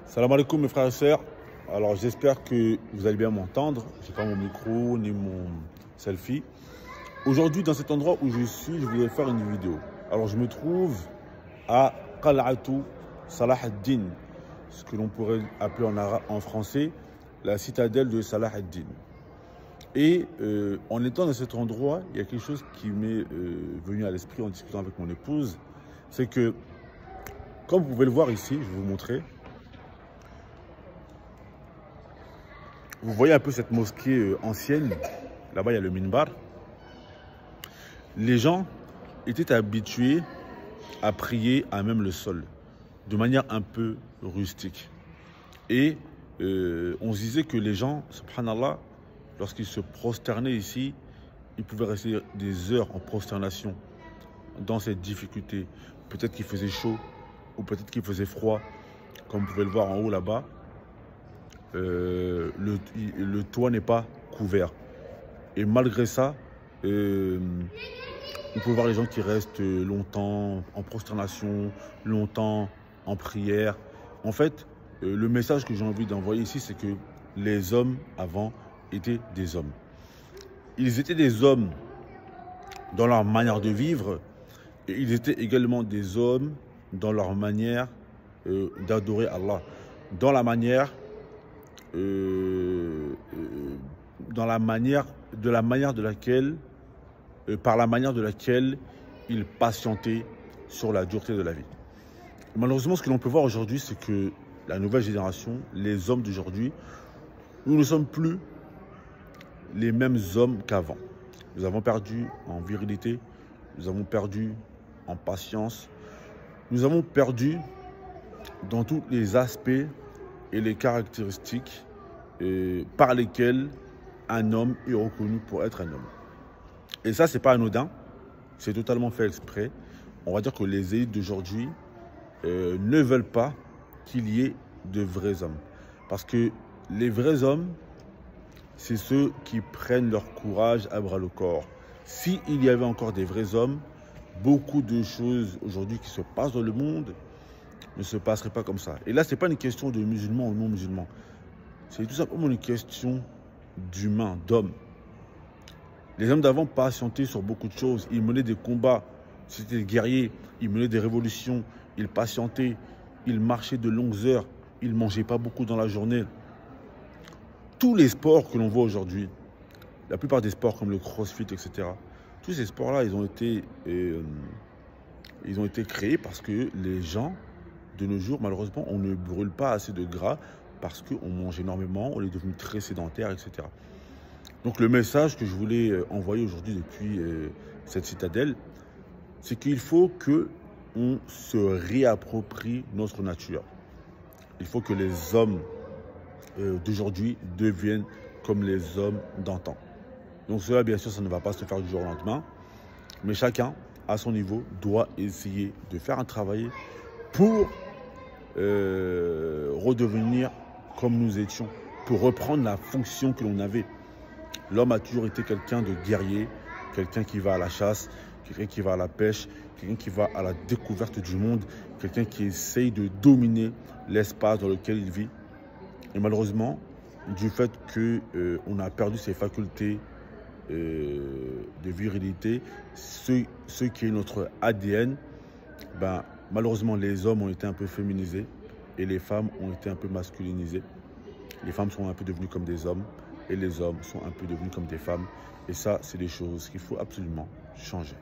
Salam alaikum mes frères et sœurs. Alors j'espère que vous allez bien m'entendre. Je n'ai pas mon micro ni mon selfie. Aujourd'hui dans cet endroit où je suis, je voulais faire une vidéo. Alors je me trouve à Qal'atu Salah ad-Din, ce que l'on pourrait appeler en français la citadelle de Salah ad-Din. Et en étant dans cet endroit, il y a quelque chose qui m'est venu à l'esprit en discutant avec mon épouse. C'est que, comme vous pouvez le voir ici, je vais vous montrer. Vous voyez un peu cette mosquée ancienne. Là-bas, il y a le minbar. Les gens étaient habitués à prier à même le sol, de manière un peu rustique. Et on se disait que les gens, subhanallah, lorsqu'ils se prosternaient ici, ils pouvaient rester des heures en prosternation dans cette difficulté. Peut-être qu'il faisait chaud ou peut-être qu'il faisait froid, comme vous pouvez le voir en haut là-bas. Le toit n'est pas couvert. Et malgré ça, on peut voir les gens qui restent longtemps en prosternation, longtemps en prière. En fait, le message que j'ai envie d'envoyer ici, c'est que les hommes avant étaient des hommes. Ils étaient des hommes dans leur manière de vivre et ils étaient également des hommes dans leur manière d'adorer Allah, dans la manière par la manière de laquelle ils patientaient sur la dureté de la vie. Malheureusement, ce que l'on peut voir aujourd'hui, c'est que la nouvelle génération, les hommes d'aujourd'hui, nous ne sommes plus les mêmes hommes qu'avant. Nous avons perdu en virilité, nous avons perdu en patience, nous avons perdu dans tous les aspects et les caractéristiques par lesquelles un homme est reconnu pour être un homme. Et ça, c'est pas anodin, c'est totalement fait exprès. On va dire que les élites d'aujourd'hui ne veulent pas qu'il y ait de vrais hommes. Parce que les vrais hommes, c'est ceux qui prennent leur courage à bras le corps. S'il y avait encore des vrais hommes, beaucoup de choses aujourd'hui qui se passent dans le monde ne se passeraient pas comme ça. Et là, ce n'est pas une question de musulmans ou non musulmans. C'est tout simplement une question d'humain, d'homme. Les hommes d'avant patientaient sur beaucoup de choses. Ils menaient des combats, c'était des guerriers. Ils menaient des révolutions, ils patientaient. Ils marchaient de longues heures. Ils ne mangeaient pas beaucoup dans la journée. Tous les sports que l'on voit aujourd'hui, la plupart des sports comme le crossfit, etc., tous ces sports-là, ils ont été créés parce que les gens, de nos jours, malheureusement, on ne brûle pas assez de gras parce qu'on mange énormément, on est devenu très sédentaire, etc. Donc le message que je voulais envoyer aujourd'hui depuis cette citadelle, c'est qu'il faut qu'on se réapproprie notre nature. Il faut que les hommes d'aujourd'hui deviennent comme les hommes d'antan. Donc cela, bien sûr, ça ne va pas se faire du jour au lendemain, mais chacun, à son niveau, doit essayer de faire un travail pour redevenir comme nous étions, pour reprendre la fonction que l'on avait. L'homme a toujours été quelqu'un de guerrier, quelqu'un qui va à la chasse, quelqu'un qui va à la pêche, quelqu'un qui va à la découverte du monde, quelqu'un qui essaye de dominer l'espace dans lequel il vit. Et malheureusement, du fait qu'on a perdu ses facultés de virilité, ce qui est notre ADN, ben, malheureusement, les hommes ont été un peu féminisés et les femmes ont été un peu masculinisées. Les femmes sont un peu devenues comme des hommes et les hommes sont un peu devenus comme des femmes. Et ça, c'est des choses qu'il faut absolument changer.